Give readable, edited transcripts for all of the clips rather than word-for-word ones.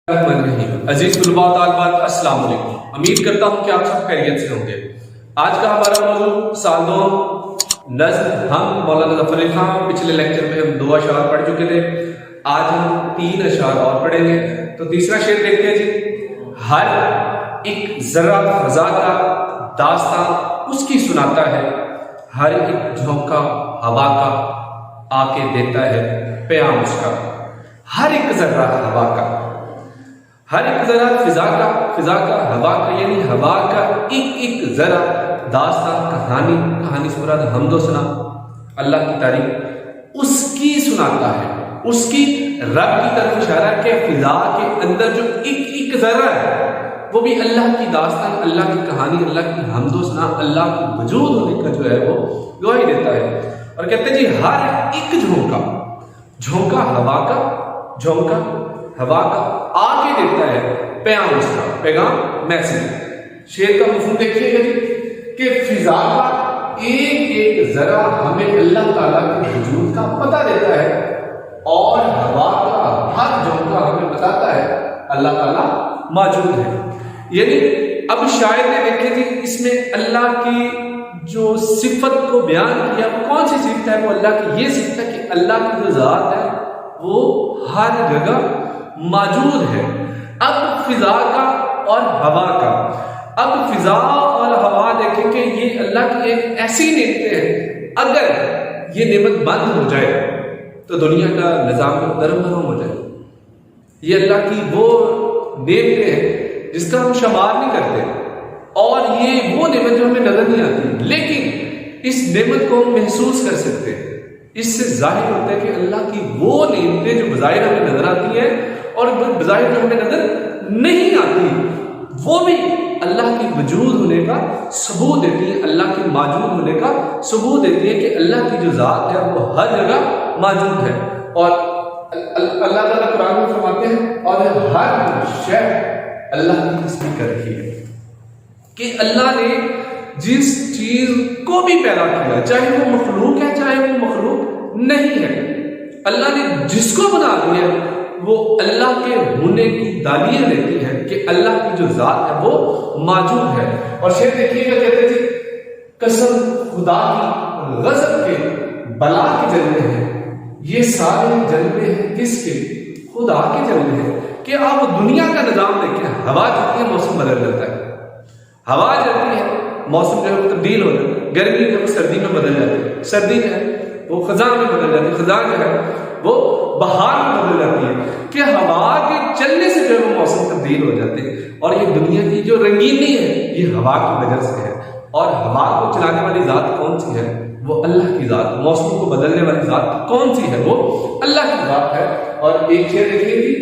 عزیز طلباء و طالبات السلام علیکم. امید کرتا ہوں کہ آپ سب خیریت سے ہوں گے. آج کا ہمارا موضوع سال نظم. ہم مولانا ظفر علی خان پچھلے لیکچر میں ہم 2 اشعار پڑھ چکے تھے. آج ہم 3 اشعار اور پڑھیں گے. تو تیسرا شعر دیکھتے ہیں جی. ہر ایک ذرہ فضا کا داستان اس کی سناتا ہے، ہر ایک جھونکا ہوا کا آ کے دیتا ہے پیام اس کا. ہر ایک ذرہ ہوا کا، ہر ایک ذرا فضا کا ہوا کا، یعنی ہوا کا ایک ذرا داستان، کہانی سے مراد حمد و ثنا، اللہ کی تعریف اس کی سناتا ہے. اس کی رب کی طرف اشارہ کہ فضا کے اندر جو ایک ذرا ہے وہ بھی اللہ کی داستان، اللہ کی کہانی، اللہ کی حمد و ثنا، اللہ کے وجود ہونے کا جو ہے وہ گواہی دیتا ہے. اور کہتے ہیں جی ہر ایک جھونکا ہوا کا آ کے دیتا ہے پیام اس کا، پیغام، میسج. شعر کا مفہوم دیکھیے گا جی کہ فضا کا ایک ذرا ہمیں اللہ تعالیٰ کے وجود کا پتہ دیتا ہے، اور ہوا کا ہر جھونکا ہمیں بتاتا ہے اللہ تعالیٰ موجود ہے. یعنی اب شاعر نے دیکھے جی اس میں اللہ کی جو صفت کو بیان کیا، وہ کون سی صفت ہے؟ وہ اللہ کی یہ صفت ہے کہ اللہ کی جو ذات ہے وہ ہر جگہ موجود ہے. اب فضا کا اور ہوا کا، اب فضا اور ہوا دیکھیں کہ یہ اللہ کی ایک ایسی نعمتیں ہیں، اگر یہ نعمت بند ہو جائے تو دنیا کا نظام درم برہم ہو جائے. یہ اللہ کی وہ نعمتیں ہیں جس کا ہم شمار نہیں کرتے، اور یہ وہ نعمت جو ہمیں نظر نہیں آتی، لیکن اس نعمت کو ہم محسوس کر سکتے ہیں. اس سے ظاہر ہوتا ہے کہ اللہ کی وہ نعمتیں جو بظاہر ہمیں نظر آتی ہیں اور بظاہر جو ہمیں نظر نہیں آتی، وہ بھی اللہ کی وجود ہونے کا ثبوت دیتی ہے، اللہ کے موجود ہونے کا ثبوت دیتی ہے کہ اللہ کی جو ذات ہے وہ ہر جگہ موجود ہے. اور اللہ تعالیٰ قرآن میں فرماتے ہیں اور ہر شے اللہ کی تسبیح کر رہی ہے کہ اللہ نے جس چیز کو بھی پیدا کیا، چاہے وہ مخلوق ہے چاہے وہ مخلوق نہیں ہے، اللہ نے جس کو بنا دیا وہ اللہ کے ہونے کی دلیل دیتی ہے کہ اللہ کی جو ذات ہے وہ موجود ہے. اور شعر دیکھیے گا، کہتے تھے قسم خدا کی غضب کے بلا کے جلوے ہیں، یہ سارے جلوے ہیں کس کے؟ خدا کے جلوے ہیں. کہ آپ دنیا کا نظام دیکھیں، ہوا چلتی ہے موسم بدل جاتا ہے، ہوا چلتی ہے موسم جو ہے وہ تبدیل ہو جاتا ہے، گرمی جو ہے سردی میں بدل جاتی ہے، سردی جو ہے وہ خزاں میں بدل جاتی ہے، خزاں جو ہے وہ بہار میں بدل جاتی ہے. کہ ہوا کے چلنے سے جو ہے وہ موسم تبدیل ہو جاتے ہیں. اور یہ دنیا کی جو رنگینی ہے یہ ہوا کی وجہ سے ہے. اور ہوا کو چلانے والی ذات کون سی ہے؟ وہ اللہ کی ذات. موسم کو بدلنے والی ذات کون سی ہے؟ وہ اللہ کی ذات ہے. اور ایک چیز دیکھیے گی،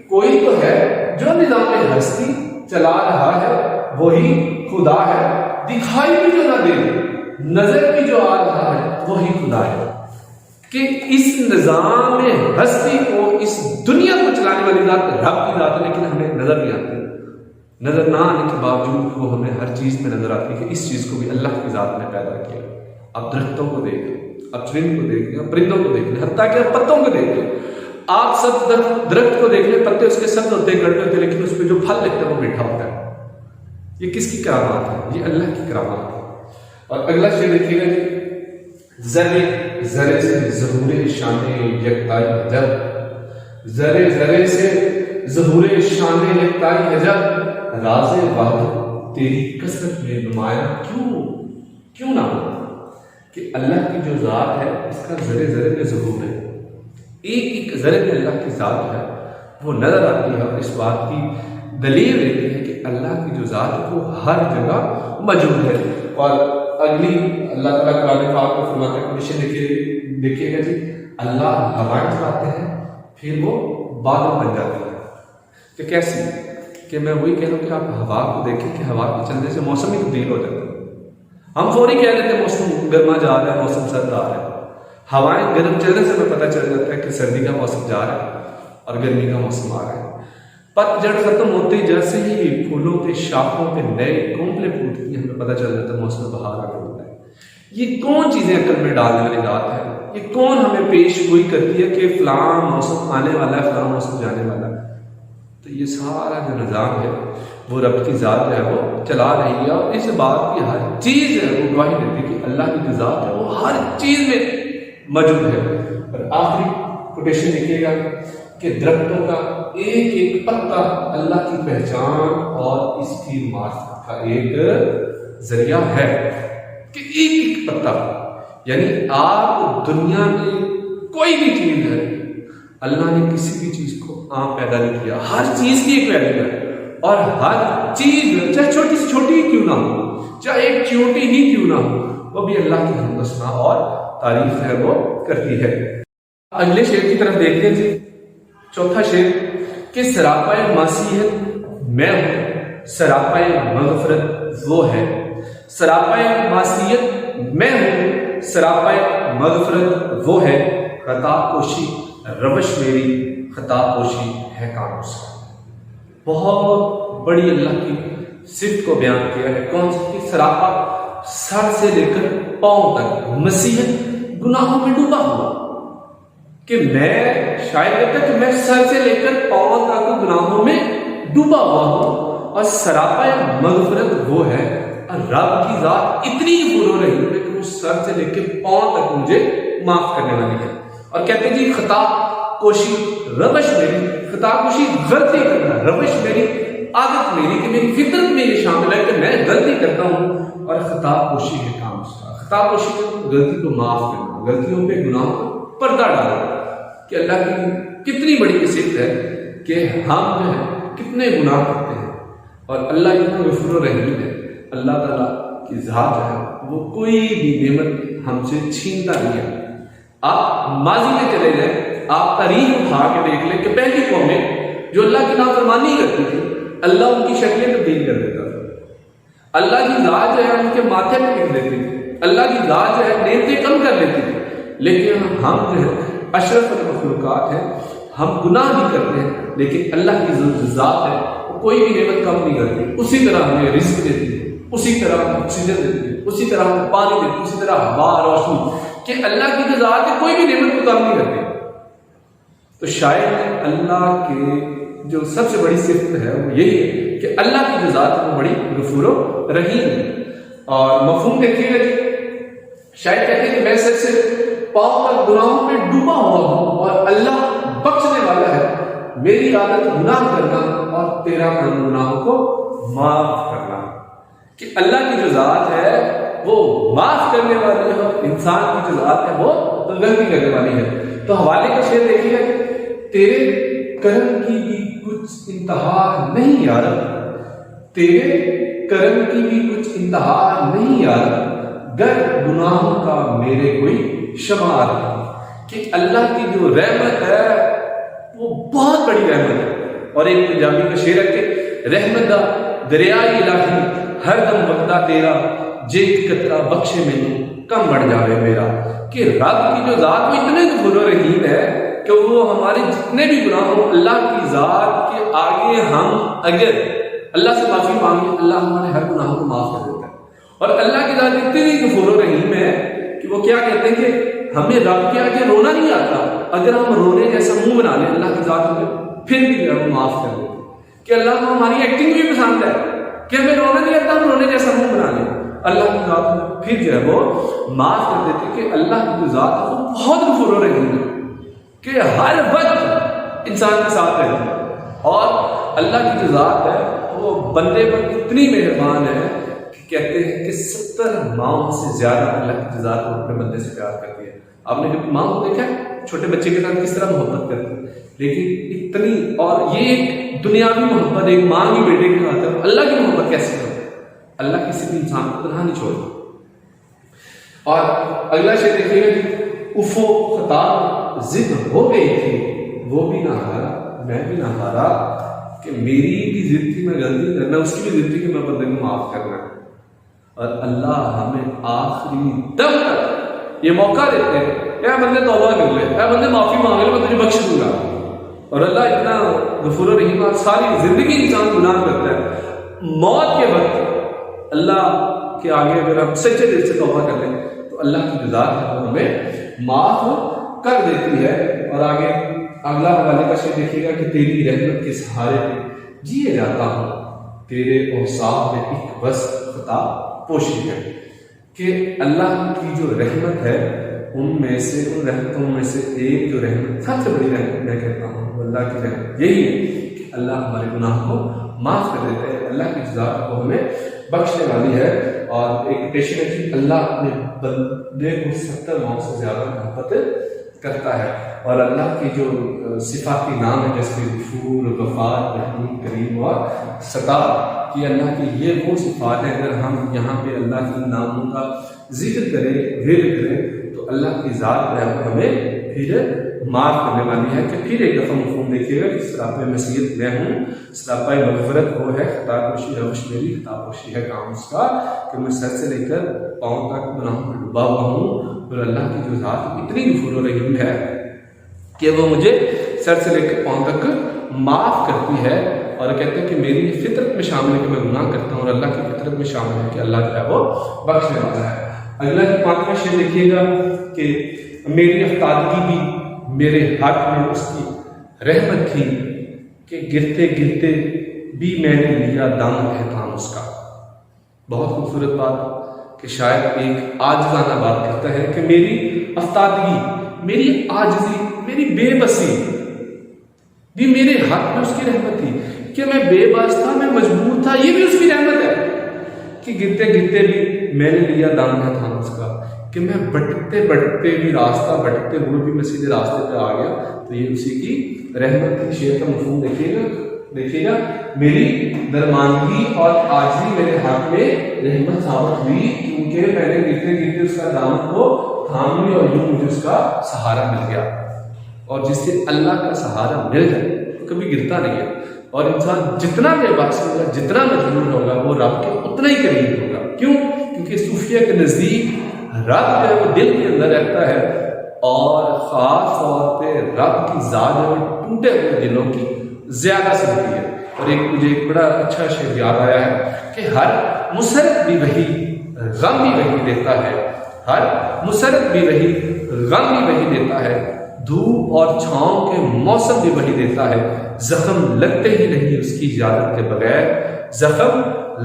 کوئی تو ہے جو نظام ہستی چلا رہا ہے وہی خدا ہے، دکھائی بھی جو نہ دے نظر بھی جو آ رہا ہے وہی خدا ہے. کہ اس نظام ہستی کو، اس دنیا کو چلانے والی ذات رب کی ذات ہے، لیکن ہمیں نظر نہیں آتی. نظر نہ آنے کے باوجود وہ ہمیں ہر چیز میں نظر آتی ہے کہ اس چیز کو بھی اللہ کی ذات نے پیدا کیا. آپ درختوں کو دیکھ لیں، آپ چرند کو دیکھ لیں، آپ پرندوں کو دیکھ لیں، حتیٰ کہ آپ پتوں کو دیکھ لیں. آپ سب درخت کو دیکھ لیں، پتے اس کے سبز ہوتے ہیں، کڑوے ہوتے ہیں، لیکن اس پہ جو پھل لگتا ہے وہ میٹھا ہوتا ہے. یہ کس کی کرامات ہے؟ یہ اللہ کی کرامات ہے. اور اگلا شعر دیکھیے گا جی. ذرے ذرے سے ظہور شان یکتائی ہے جب، ذرے ذرے سے ظہور شان یکتائی ہے جب، راز وحدت تیری کثرت میں نمایاں کیوں نہ ہو. کہ اللہ کی جو ذات ہے اس کا ذرے ذرے میں ظہور ہے، ایک ذرے میں اللہ کی ذات ہے وہ نظر آتی ہے. اور اس بات کی دلیل دیتی ہے کہ اللہ کی جو ذات ہے وہ ہر جگہ موجود ہے. اور اگلی اللہ تعالیٰ قرآن پاک کو فرماتا ہے، کنڈیشن دیکھیے گا جی. اللہ ہوائیں چلاتے ہیں پھر وہ بادل بن جاتے ہیں. کہ کیسی؟ کہ میں وہی کہہ رہا ہوں کہ آپ ہوا کو دیکھیں کہ ہوا کے چلنے سے موسم ہی تبدیل ہو جاتا ہے. ہم فوری کہہ دیتے ہیں موسم گرما جا رہا ہے، موسم سرد آ رہا ہے. ہوائیں گرم چلنے سے ہمیں پتہ چل جاتا ہے کہ سردی کا موسم جا رہا ہے اور گرمی کا موسم آ رہا ہے. پت جڑ ختم ہوتے جیسے ہی پھولوں کے شاخوں پہ نئے کونپلیں پھوٹتی ہیں، ہمیں پتہ چل جاتا ہے موسم بہار آ ہوتا ہے. یہ کون چیزیں عقل میں ڈالنے والی ذات ہے؟ یہ کون ہمیں پیش گوئی کرتی ہے کہ فلاں موسم آنے والا ہے، فلاں موسم جانے والا ہے؟ تو یہ سارا جو نظام ہے وہ رب کی ذات جو ہے وہ چلا رہی ہے، اور اس بات کی ہر چیز ہے وہ گواہی دیتی ہے کہ اللہ کی جو ذات ہے وہ ہر چیز میں موجود ہے۔ اور آخری کوٹیشن دیکھیے گا کہ درختوں کا ایک ایک پتا اللہ کی پہچان اور اس کی معرفت کا ایک ذریعہ ہے، کہ ایک ایک پتا، یعنی آپ دنیا میں کوئی بھی چیز ہے، اللہ نے کسی بھی چیز کو عام پیدا نہیں کیا، ہر چیز کی ایک ویلیو ہے، اور ہر چیز چاہے چھوٹی سے چھوٹی ہی کیوں نہ ہو، چاہے ایک چیونٹی ہی کیوں نہ ہو، وہ بھی اللہ کی حمد و ثنا اور تعریف ہے وہ کرتی ہے۔ اگلے شعر کی طرف دیکھتے ہیں جی، چوتھا شعر کہ سراپائے معصیت میں ہوں، سراپائے مغفرت وہ ہے، سراپائے معصیت میں ہوں، سراپائے مغفرت وہ ہے، خطا پوشی روش میری، خطا پوشی ہے کام اس کا۔ بہت بڑی اللہ کی صفت کو بیان کیا ہے، کون سی؟ کہ سراپا، سر سے لے کر پاؤں تک مسیحت گناہوں میں ڈوبا ہوا، کہ میں شاید کہتا کہ میں سر سے لے کر پاؤں تک گناہوں میں ڈوبا ہوا ہوں، اور سراپا مغفرت وہ ہے، اور رب کی ذات اتنی غفور رحیم ہے کہ وہ سر سے لے کے پاؤں تک مجھے معاف کرنے والی ہے۔ اور کہتے ہیں جی خطا کوشی روش میری، خطا کوشی غلطی کرنا، روش میری عادت میری، کہ میری فطرت میں یہ شامل ہے کہ میں غلطی کرتا ہوں، اور خطا کوشی ہے کام اس کا۔ خطا کوشی غلطی کو معاف کرنا، غلطیوں پہ گناہوں کو پردہ ڈالنا، کہ اللہ کی کتنی بڑی صفت ہے کہ ہم جو ہے کتنے گناہ کرتے ہیں، اور اللہ اتنا غفور و رحیم ہے، اللہ تعالیٰ کی ذات جو ہے وہ کوئی بھی نعمت ہم سے چھینتا نہیں ہے۔ آپ ماضی میں چلے جائیں، آپ تاریخ اٹھا کے دیکھ لیں کہ پہلی قومیں جو اللہ کی نافرمانی کرتی تھی، اللہ ان کی شکلیں تبدیل کر دیتا تھا، اللہ کی ذات جو ہے ان کے ماتھے پہ لکھ دیتی تھی، اللہ کی ذات جو ہے نعمتیں کم کر دیتی تھی۔ لیکن ہم جو ہے اشرف المخلوقات ہیں، ہم گناہ بھی کرتے ہیں، لیکن اللہ کی جو ذات ہے وہ کوئی بھی نعمت کم نہیں کرتی، اسی طرح ہمیں رزق دیتی ہے، اسی طرح آکسیجن دیتی ہے، اسی طرح ہمیں پانی دیتی ہے، اسی طرح ہوا روشنی، کہ اللہ کی جو ذات ہے کوئی بھی نعمت کو کم نہیں کرتی۔ تو شاید اللہ کے جو سب سے بڑی صفت ہے وہ یہی ہے کہ اللہ کی جو ذات ہے وہ بڑی غفور و رحیم ہے۔ اور مفہوم دیکھیے گا جی، شاید کہتے ہیں کہ میں سب سے پاؤں پر گناہوں میں ڈوبا ہوا ہوں، اور اللہ بخشنے والا ہے، میری عادت گناہ کرنا اور تیرا کام گناہوں کو معاف کرنا، کہ اللہ کی جو ذات ہے وہ معاف کرنے والی ہے، اور انسان کی جو ذات ہے وہ غلطی کرنے والی ہے۔ تو حوالے کا شعر دیکھیے گا، تیرے کرم کی بھی کچھ انتہا نہیں یار، تیرے کرم کی بھی کچھ انتہا نہیں یار، گر گناہوں کا میرے کوئی شمار، کہ اللہ کی جو رحمت ہے وہ بہت بڑی رحمت ہے۔ اور ایک پنجابی کا شعر ہے کہ رحمت دا دریائے الہی ہر دم وقتا تیرا، جے قطرہ بخشے میں کم بڑھ جاوے میرا، کہ رب کی جو ذات وہ اتنے غفور و رحیم ہے کہ وہ ہمارے جتنے بھی گناہ ہوں، اللہ کی ذات کے آگے ہم اگر اللہ سے معافی مانگے، اللہ ہمارے ہر گناہوں کو معاف کر دیتا ہے۔ اور اللہ کی ذات اتنی غفور و رحیم ہے کہ وہ کیا کہتے ہیں کہ ہمیں رب کے آگے رونا نہیں آتا، اگر ہم رونے جیسا منہ بنا لیں اللہ کی ذات ہمیں پھر بھی جو ہے وہ معاف کر دیتے ہیں، کہ اللہ کو ہماری ایکٹنگ بھی پسند ہے کہ ہمیں رونا نہیں آتا، ہم رونے جیسا منہ بنا لیں، اللہ کی ذات پھر جو ہے وہ معاف کر دیتے، کہ اللہ کی جو ذات ہے وہ بہت غفور و رحیم ہے، کہ ہر وقت انسان کے ساتھ رہتی ہے۔ اور اللہ کی جو ذات ہے وہ بندے پر اتنی مہربان ہے کہ کہتے ہیں کہ 70 ماؤں سے زیادہ اللہ کی جو ذات وہ اپنے بندے سے پیار کرتی ہے۔ آپ نے کبھی ماں کو دیکھا ہے چھوٹے بچے کے ساتھ کس طرح محبت کرتی ہے، لیکن اتنی، اور یہ ایک دنیاوی محبت ایک ماں کی بیٹے کے ساتھ ہے، اللہ کی محبت کیسے کرتی ہے؟ اللہ کسی بھی انسان کو تنہا نہیں چھوڑتا۔ اور اگلا شعر دیکھیے گا کہ افو خطا ضد ہو گئی تھی، وہ بھی نہ ہارا میں بھی نہ ہارا، کہ میری بھی ضد تھی میں غلطی کرنا، اس کی بھی ضد تھی کہ میں بندے کو معاف کرنا، اور اللہ ہمیں آخری دم تک یہ موقع دیتے ہیں، اے بندے توبہ کر لے، اے بندے معافی مانگ لے، میں تجھے بخش دوں گا۔ اور اللہ اتنا غفور و رحیم ہے، ساری زندگی انسان گناہ کرتا ہے، موت کے وقت اللہ کے آگے اگر ہم سچے دل سے توبہ کر لیں تو اللہ کی ذات ہے وہ ہمیں معاف کر دیتی ہے۔ اور آگے اگلا حوالے کا شعر دیکھیے گا کہ تیری رحمت کے سہارے پہ جیے جاتا ہوں، تیرے اوصاف میں ایک بس خطا پوشی ہے، کہ اللہ کی جو رحمت ہے ان رحمتوں میں سے ایک جو رحمت سب سے بڑی رحمت میں کہتا ہوں وہ اللہ کی رحمت یہی ہے کہ اللہ ہمارے گناہ کو معاف کر دیتا ہے، اللہ کی جزا کو ہمیں بخشنے والی ہے۔ اور ایک پیشن ہے کہ اللہ اپنے بندے کو 70 ماؤں سے زیادہ محبت کرتا ہے، اور اللہ کی جو صفاتی نام ہے جیسے غفور، غفار، رحیم، کریم اور ستار، کہ اللہ کی یہ وہ صفات ہیں اگر ہم یہاں پہ اللہ کے ناموں کا ذکر کریں، ورد کریں، تو اللہ کی ذات جو ہے ہمیں پھر معاف کرنے والی ہے۔ کہ پھر ایک دفعہ مفہوم دیکھیے گا کہ سراپے مسیحت میں ہوں، سراپا مغفرت وہ ہے، خطا پوشی روش میری، خطا پوشی ہے کام اس کا کہ میں سر سے لے کر پاؤں تک گناہوں میں ڈوبا ہوا ہوں، اور اللہ کی جو ذات اتنی غفور و رحیم ہے کہ وہ مجھے سر سے لے کر پاؤں تک معاف کرتی ہے، اور کہتے ہیں کہ میری فطرت میں شامل ہے کہ میں گناہ کرتا ہوں، اور اللہ کی فطرت میں شامل ہے کہ اللہ جو ہے وہ بخشنے والا ہے۔ اگلا 5واں شعر دیکھیے گا کہ میری افتادگی بھی میرے حق میں اس کی رحمت تھی، کہ گرتے گرتے بھی میں نے لیا دام احکام اس کا۔ بہت خوبصورت بات کہ شاید ایک عاجزانہ بات کرتا ہے کہ میری افتادگی، میری عاجزی، میری بے بسی بھی میرے حق میں اس کی رحمت تھی، کہ میں بے بس تھا، میں مجبور تھا، یہ بھی اس کی رحمت ہے کہ گرتے گرتے بھی میں نے لیا دام احکام اس کا، کہ میں بھٹکتے بھٹکتے بھی راستہ بھٹکتے ہوئے بھی میں سیدھے راستے پہ آ گیا، تو یہ اسی کی رحمت کی۔ شعر کا مفہوم دیکھیے گا میری درماندگی اور عاجزی میرے حق میں رحمت ثابت ہوئی، کیونکہ میں نے گرتے گرتے اس کا دامن کو تھام لی، اور یوں مجھے اس کا سہارا مل گیا۔ اور جس سے اللہ کا سہارا مل جائے تو کبھی گرتا نہیں ہے، اور انسان جتنا بے باس ہوگا، جتنا مجبور ہوگا، وہ رب کے اتنا ہی قریب ہوگا۔ کیوں؟ کیونکہ صوفیہ کے نزدیک رب جو ہے وہ دل کے اندر رہتا ہے، اور خاص طور پہ رب کی ذات جو ہے ٹوٹے ہوئے دلوں کی زیادہ سنتی ہے۔ اور مجھے ایک بڑا اچھا شعر یاد آیا ہے کہ ہر مسرت بھی وہی غم بھی وہی دیتا ہے، ہر مسرت بھی وہی غم بھی وہی دیتا ہے، دھوپ اور چھاؤں کے موسم بھی وہی دیتا ہے، زخم لگتے ہی نہیں اس کی اجازت کے بغیر، زخم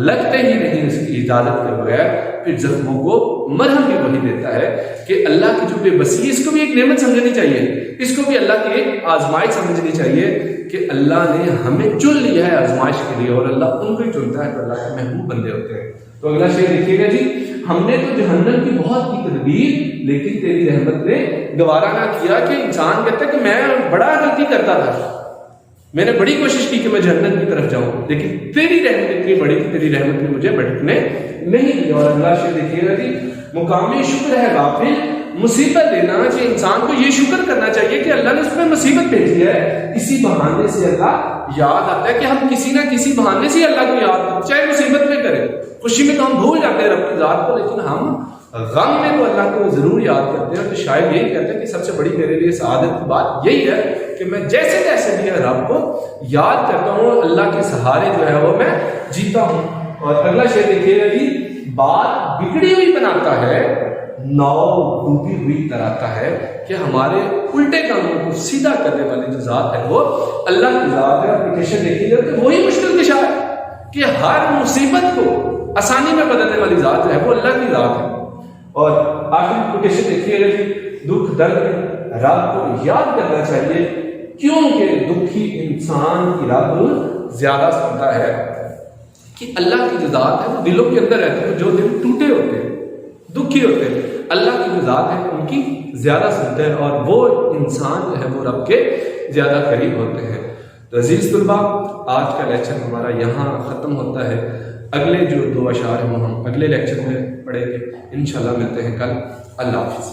لگتے ہی نہیں اس کی اجازت کے بغیر، پھر زخموں کو مرہم بھی وہی دیتا ہے۔ کہ اللہ کی جو بے بسی، اس کو بھی ایک نعمت سمجھنی چاہیے، اس کو بھی اللہ کی ایک آزمائش سمجھنی چاہیے کہ اللہ نے ہمیں چن لیا ہے آزمائش کے لیے، اور اللہ ان کو ہی چنتا ہے جو اللہ کے محبوب بندے ہوتے ہیں۔ تو اگلا شعر دیکھیے گا جی، ہم نے تو جہنم کی بہت کی تدبیر، لیکن تیری رحمت نے گوارا نہ کیا۔ کہ انسان کہتا ہے کہ میں بڑا غلطی کرتا تھا، میں نے بڑی کوشش کی کہ میں جنت کی طرف جاؤں، لیکن تیری رحمت اتنی بڑی کہ تیری رحمت نے مجھے بھٹکنے نہیں دیا۔ اور اللہ شعر دیکھیے گا جی، مقامی شکر ہے غافل مصیبت دینا، کہ انسان کو یہ شکر کرنا چاہیے کہ اللہ نے اس میں مصیبت بھیجی ہے، اسی بہانے سے اللہ یاد آتا ہے کہ ہم کسی نہ کسی بہانے سے اللہ کو یاد کریں، چاہے مصیبت میں کریں، خوشی میں تو ہم بھول جاتے ہیں رب کی ذات کو، لیکن ہم غم میں تو اللہ کو ضرور یاد کرتے ہیں۔ تو شاید یہی کہتے ہیں کہ سب سے بڑی میرے لیے سعادت کی بات یہی ہے کہ میں جیسے جیسے بھی رب کو یاد کرتا ہوں، اللہ کے سہارے جو ہے وہ میں جیتا ہوں۔ اور اگلا شعر دیکھیے گا جی، بات بگڑی ہوئی بناتا ہے، ناؤ ڈوبی ہوئی تراتا ہے، کہ ہمارے الٹے کاموں کو سیدھا کرنے والی جو ذات ہے وہ اللہ کی ذات ہے۔ اپلیکیشن دیکھیے گا کہ وہی مشکل کشا ہے، کہ ہر مصیبت کو آسانی میں بدلنے والی ذات ہے وہ اللہ کی ذات ہے۔ اور آخری اپلیکیشن دیکھیے گا جی، دکھ درد میں رب کو یاد کرنا چاہیے، کیونکہ دکھی انسان کی رب زیادہ سنتا ہے۔ کہ اللہ کی جو ذات ہے وہ دلوں کے اندر رہتے ہیں، جو دل ٹوٹے ہوتے ہیں، دکھی ہوتے ہیں، اللہ کی جو ذات ہے ان کی زیادہ سنتے ہیں، اور وہ انسان جو ہے وہ رب کے زیادہ قریب ہوتے ہیں۔ تو عزیز طلباء، آج کا لیکچر ہمارا یہاں ختم ہوتا ہے۔ اگلے جو 2 اشعار ہیں وہ ہم اگلے لیکچر میں پڑھیں گے، انشاءاللہ ملتے ہیں کل۔ اللہ حافظ۔